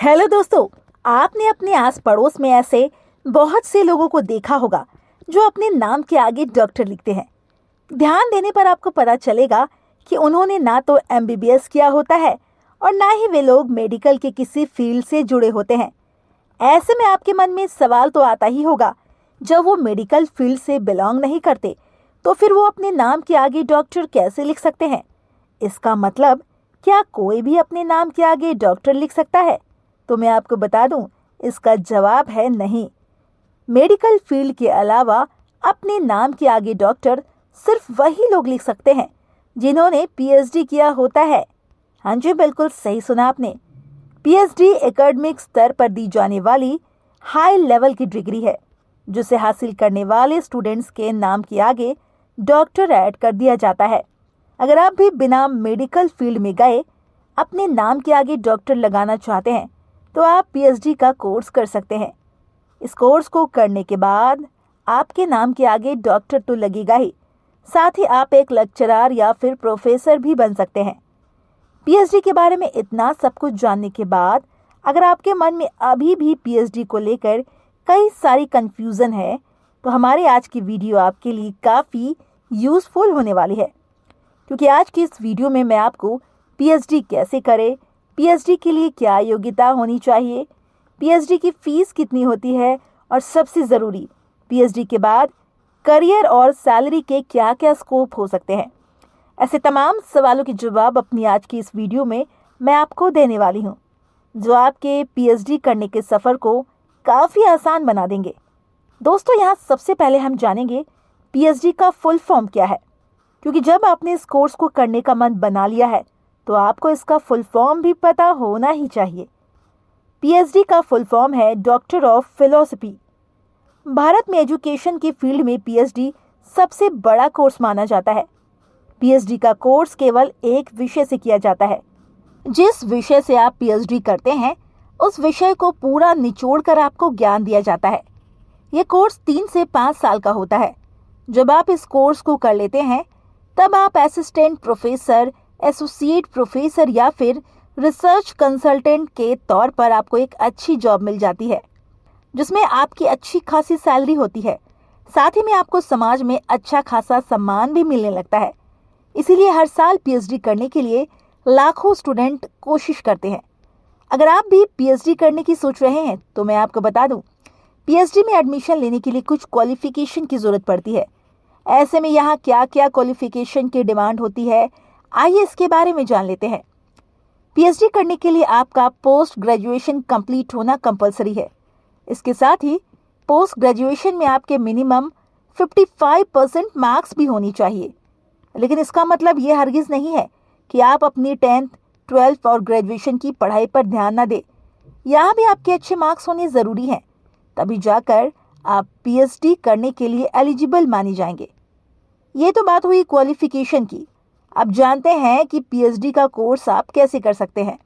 Hello दोस्तों, आपने अपने आस पड़ोस में ऐसे बहुत से लोगों को देखा होगा जो अपने नाम के आगे डॉक्टर लिखते हैं। ध्यान देने पर आपको पता चलेगा कि उन्होंने ना तो एमबीबीएस किया होता है और ना ही वे लोग मेडिकल के किसी फील्ड से जुड़े होते हैं। ऐसे में आपके मन में सवाल तो आता ही होगा, जब वो मेडिकल फील्ड से बिलोंग नहीं करते तो फिर वो अपने नाम के आगे डॉक्टर कैसे लिख सकते हैं? इसका मतलब क्या कोई भी अपने नाम के आगे डॉक्टर लिख सकता है? तो मैं आपको बता दूं, इसका जवाब है नहीं। मेडिकल फील्ड के अलावा अपने नाम के आगे डॉक्टर सिर्फ वही लोग लिख सकते हैं जिन्होंने पीएचडी किया होता है। हाँ जी, बिल्कुल सही सुना आपने। पीएचडी एकेडमिक स्तर पर दी जाने वाली हाई लेवल की डिग्री है, जिसे हासिल करने वाले स्टूडेंट्स के नाम के आगे डॉक्टर ऐड कर दिया जाता है। अगर आप भी बिना मेडिकल फील्ड में गए अपने नाम के आगे डॉक्टर लगाना चाहते हैं तो आप पीएचडी का कोर्स कर सकते हैं। इस कोर्स को करने के बाद आपके नाम के आगे डॉक्टर तो लगेगा ही, साथ ही आप एक लेक्चरर या फिर प्रोफेसर भी बन सकते हैं। पीएचडी के बारे में इतना सब कुछ जानने के बाद अगर आपके मन में अभी भी पीएचडी को लेकर कई सारी कंफ्यूजन है तो हमारी आज की वीडियो आपके लिए काफ़ी यूज़फुल होने वाली है, क्योंकि आज की इस वीडियो में मैं आपको पीएचडी कैसे करें, पीएचडी के लिए क्या योग्यता होनी चाहिए, पीएचडी की फीस कितनी होती है और सबसे ज़रूरी पीएचडी के बाद करियर और सैलरी के क्या क्या स्कोप हो सकते हैं, ऐसे तमाम सवालों के जवाब अपनी आज की इस वीडियो में मैं आपको देने वाली हूं, जो आपके पीएचडी करने के सफ़र को काफ़ी आसान बना देंगे। दोस्तों, यहाँ सबसे पहले हम जानेंगे पीएचडी का फुल फॉर्म क्या है, क्योंकि जब आपने इस कोर्स को करने का मन बना लिया है तो आपको इसका फुल फॉर्म भी पता होना ही चाहिए। पीएचडी का फुल फॉर्म है डॉक्टर ऑफ फिलॉसफी। भारत में एजुकेशन की फील्ड में पीएचडी सबसे बड़ा कोर्स माना जाता है। पीएचडी का कोर्स केवल एक विषय से किया जाता है। जिस विषय से आप पीएचडी करते हैं उस विषय को पूरा निचोड़ कर आपको ज्ञान दिया जाता है। यह कोर्स 3 से 5 साल का होता है। जब आप इस कोर्स को कर लेते हैं तब आप असिस्टेंट प्रोफेसर, एसोसिएट प्रोफेसर या फिर रिसर्च कंसल्टेंट के तौर पर आपको एक अच्छी जॉब मिल जाती है, जिसमें आपकी अच्छी खासी सैलरी होती है। साथ ही में आपको समाज में अच्छा खासा सम्मान भी मिलने लगता है। इसीलिए हर साल पीएचडी करने के लिए लाखों स्टूडेंट कोशिश करते हैं। अगर आप भी पीएचडी करने की सोच रहे हैं तो मैं आपको बता दूं, पीएचडी में एडमिशन लेने के लिए कुछ क्वालिफिकेशन की जरूरत पड़ती है। ऐसे में यहाँ क्या क्या क्वालिफिकेशन की डिमांड होती है, आइए इसके बारे में जान लेते हैं। पीएचडी करने के लिए आपका पोस्ट ग्रेजुएशन कंप्लीट होना कंपलसरी है। इसके साथ ही पोस्ट ग्रेजुएशन में आपके मिनिमम 55% मार्क्स भी होनी चाहिए। लेकिन इसका मतलब ये हरगिज़ नहीं है कि आप अपनी 10th, 12th और ग्रेजुएशन की पढ़ाई पर ध्यान न दें। यहाँ भी आपके अच्छे मार्क्स होने ज़रूरी हैं, तभी जाकर आप पीएचडी करने के लिए एलिजिबल माने जाएंगे। ये तो बात हुई क्वालिफिकेशन की। अब जानते हैं कि पीएचडी का कोर्स आप कैसे कर सकते हैं।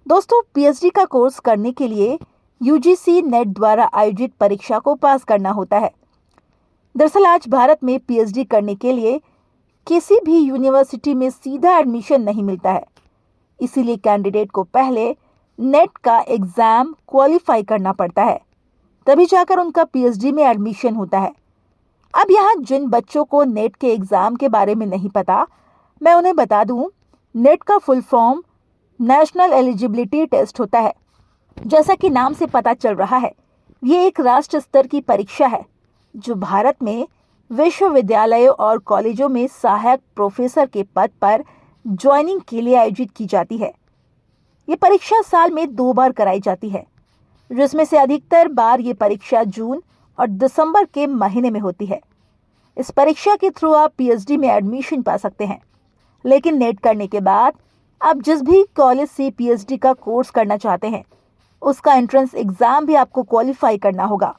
दोस्तों, पीएचडी का कोर्स करने के लिए यूजीसी नेट द्वारा आयोजित परीक्षा को पास करना होता है। दरअसल आज भारत में पीएचडी करने के लिए किसी भी यूनिवर्सिटी में सीधा एडमिशन नहीं मिलता है। इसीलिए कैंडिडेट को पहले नेट का एग्ज़ाम क्वालिफाई करना पड़ता है, तभी जाकर उनका पीएचडी में एडमिशन होता है। अब यहाँ जिन बच्चों को नेट के एग्ज़ाम के बारे में नहीं पता, मैं उन्हें बता दूं, नेट का full form national eligibility test होता है। जैसा कि नाम से पता चल रहा है, ये एक राष्ट्र स्तर की परीक्षा है जो भारत में विश्वविद्यालयों और कॉलेजों में सहायक प्रोफेसर के पद पर ज्वाइनिंग के लिए आयोजित की जाती है। ये परीक्षा साल में 2 बार कराई जाती है, जिसमें से अधिकतर बार ये परीक्षा जून और दिसंबर के महीने में होती है। इस परीक्षा के थ्रू आप पीएचडी में एडमिशन पा सकते हैं। लेकिन नेट करने के बाद आप जिस भी कॉलेज से पीएचडी का कोर्स करना चाहते हैं उसका एंट्रेंस एग्ज़ाम भी आपको क्वालिफाई करना होगा।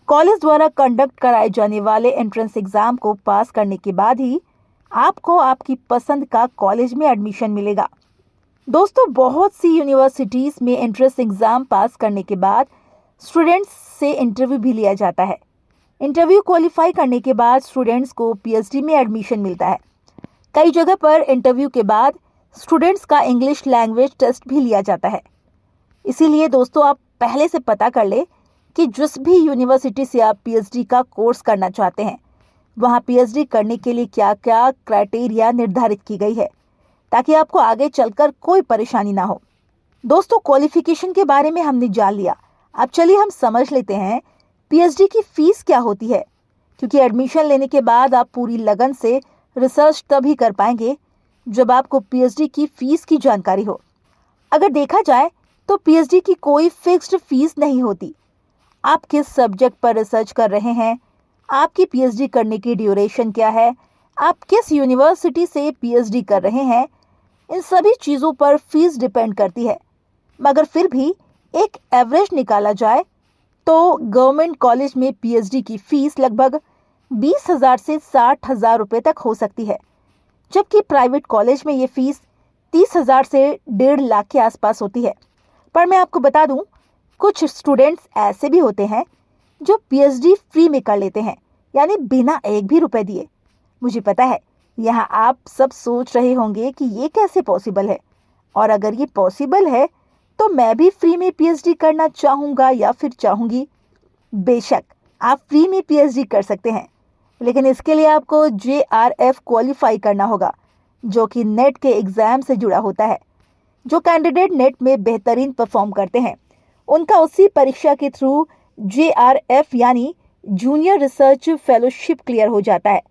कॉलेज द्वारा कंडक्ट कराए जाने वाले एंट्रेंस एग्ज़ाम को पास करने के बाद ही आपको आपकी पसंद का कॉलेज में एडमिशन मिलेगा। दोस्तों, बहुत सी यूनिवर्सिटीज़ में एंट्रेंस एग्ज़ाम पास करने के बाद स्टूडेंट्स से इंटरव्यू भी लिया जाता है। इंटरव्यू क्वालिफाई करने के बाद स्टूडेंट्स को पीएचडी में एडमिशन मिलता है। कई जगह पर इंटरव्यू के बाद स्टूडेंट्स का इंग्लिश लैंग्वेज टेस्ट भी लिया जाता है। इसीलिए दोस्तों आप पहले से पता कर ले कि जिस भी यूनिवर्सिटी से आप पीएचडी का कोर्स करना चाहते हैं वहाँ पीएचडी करने के लिए क्या क्या क्राइटेरिया निर्धारित की गई है, ताकि आपको आगे चलकर कोई परेशानी ना हो। दोस्तों क्वालिफिकेशन के बारे में हमने जान लिया, अब चलिए हम समझ लेते हैं पीएचडी की फीस क्या होती है, क्योंकि एडमिशन लेने के बाद आप पूरी लगन से रिसर्च तभी कर पाएंगे जब आपको पीएचडी की फीस की जानकारी हो। अगर देखा जाए तो पीएचडी की कोई फिक्स्ड फीस नहीं होती। आप किस सब्जेक्ट पर रिसर्च कर रहे हैं, आपकी पीएचडी करने की ड्यूरेशन क्या है, आप किस यूनिवर्सिटी से पीएचडी कर रहे हैं, इन सभी चीज़ों पर फीस डिपेंड करती है। मगर फिर भी एक एवरेज निकाला जाए तो गवर्नमेंट कॉलेज में पीएचडी की फीस लगभग 20,000 से 60,000 रुपये तक हो सकती है, जबकि प्राइवेट कॉलेज में ये फीस 30,000 से 1.5 लाख के आसपास होती है। पर मैं आपको बता दूं, कुछ स्टूडेंट्स ऐसे भी होते हैं जो पीएचडी फ्री में कर लेते हैं, यानी बिना एक भी रुपए दिए। मुझे पता है यहाँ आप सब सोच रहे होंगे कि ये कैसे पॉसिबल है, और अगर ये पॉसिबल है तो मैं भी फ्री में पीएचडी करना चाहूँगा या फिर चाहूँगी। बेशक आप फ्री में पीएचडी कर सकते हैं, लेकिन इसके लिए आपको JRF क्वालिफाई करना होगा, जो कि नेट के एग्ज़ाम से जुड़ा होता है। जो कैंडिडेट नेट में बेहतरीन परफॉर्म करते हैं उनका उसी परीक्षा के थ्रू JRF यानी जूनियर रिसर्च फेलोशिप क्लियर हो जाता है।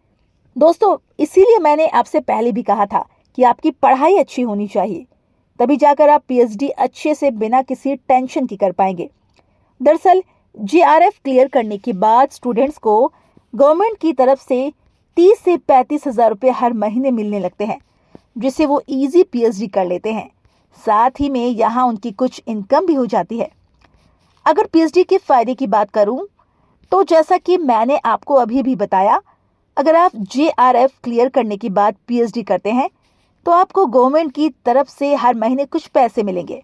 दोस्तों इसीलिए मैंने आपसे पहले भी कहा था कि आपकी पढ़ाई अच्छी होनी चाहिए, तभी जाकर आप पीएचडी अच्छे से बिना किसी टेंशन की कर पाएंगे। दरअसल JRF क्लियर करने के बाद स्टूडेंट्स को गवर्नमेंट की तरफ से 30 से 35,000 रुपये हर महीने मिलने लगते हैं, जिससे वो इजी पीएचडी कर लेते हैं। साथ ही में यहाँ उनकी कुछ इनकम भी हो जाती है। अगर पीएचडी के फ़ायदे की बात करूँ तो जैसा कि मैंने आपको अभी भी बताया, अगर आप JRF क्लियर करने के बाद पीएचडी करते हैं तो आपको गवर्नमेंट की तरफ से हर महीने कुछ पैसे मिलेंगे,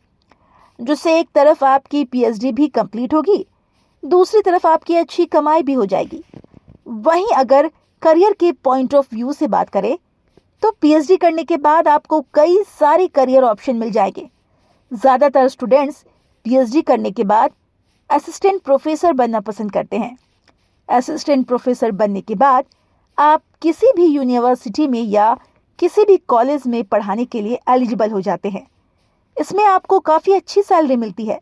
जिससे एक तरफ आपकी पीएचडी भी कंप्लीट होगी, दूसरी तरफ आपकी अच्छी कमाई भी हो जाएगी। वहीं अगर करियर के पॉइंट ऑफ व्यू से बात करें तो पीएचडी करने के बाद आपको कई सारे करियर ऑप्शन मिल जाएंगे। ज़्यादातर स्टूडेंट्स पीएचडी करने के बाद असिस्टेंट प्रोफेसर बनना पसंद करते हैं। असिस्टेंट प्रोफेसर बनने के बाद आप किसी भी यूनिवर्सिटी में या किसी भी कॉलेज में पढ़ाने के लिए एलिजिबल हो जाते हैं। इसमें आपको काफ़ी अच्छी सैलरी मिलती है।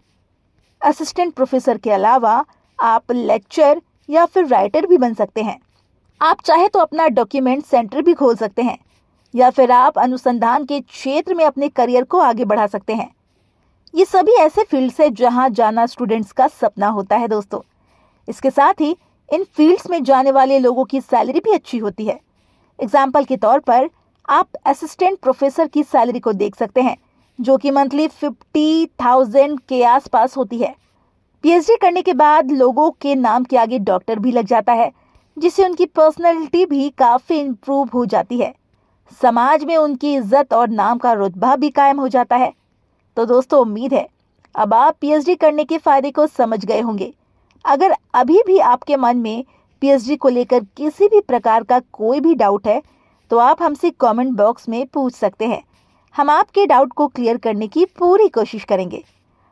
असिस्टेंट प्रोफेसर के अलावा आप लेक्चर या फिर राइटर भी बन सकते हैं। आप चाहे तो अपना डॉक्यूमेंट सेंटर भी खोल सकते हैं, या फिर आप अनुसंधान के क्षेत्र में अपने करियर को आगे बढ़ा सकते हैं। ये सभी ऐसे फील्ड्स हैं जहां जाना स्टूडेंट्स का सपना होता है दोस्तों। इसके साथ ही इन फील्ड्स में जाने वाले लोगों की सैलरी भी अच्छी होती है। एग्जाम्पल के तौर पर आप असिस्टेंट प्रोफेसर की सैलरी को देख सकते हैं, जो कि मंथली 50,000 के आसपास होती है। पीएचडी करने के बाद लोगों के नाम के आगे डॉक्टर भी लग जाता है, जिससे उनकी पर्सनैलिटी भी काफ़ी इम्प्रूव हो जाती है। समाज में उनकी इज्जत और नाम का रुतबा भी कायम हो जाता है। तो दोस्तों उम्मीद है अब आप पीएचडी करने के फ़ायदे को समझ गए होंगे। अगर अभी भी आपके मन में पीएचडी को लेकर किसी भी प्रकार का कोई भी डाउट है तो आप हमसे कमेंट बॉक्स में पूछ सकते हैं। हम आपके डाउट को क्लियर करने की पूरी कोशिश करेंगे।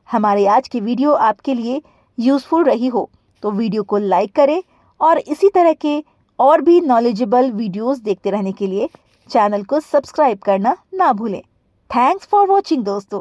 हमारी आज की वीडियो आपके लिए यूज़फुल रही हो तो वीडियो को लाइक करें, और इसी तरह के और भी नॉलेजेबल वीडियोस देखते रहने के लिए चैनल को सब्सक्राइब करना ना भूलें। थैंक्स फॉर वॉचिंग दोस्तों।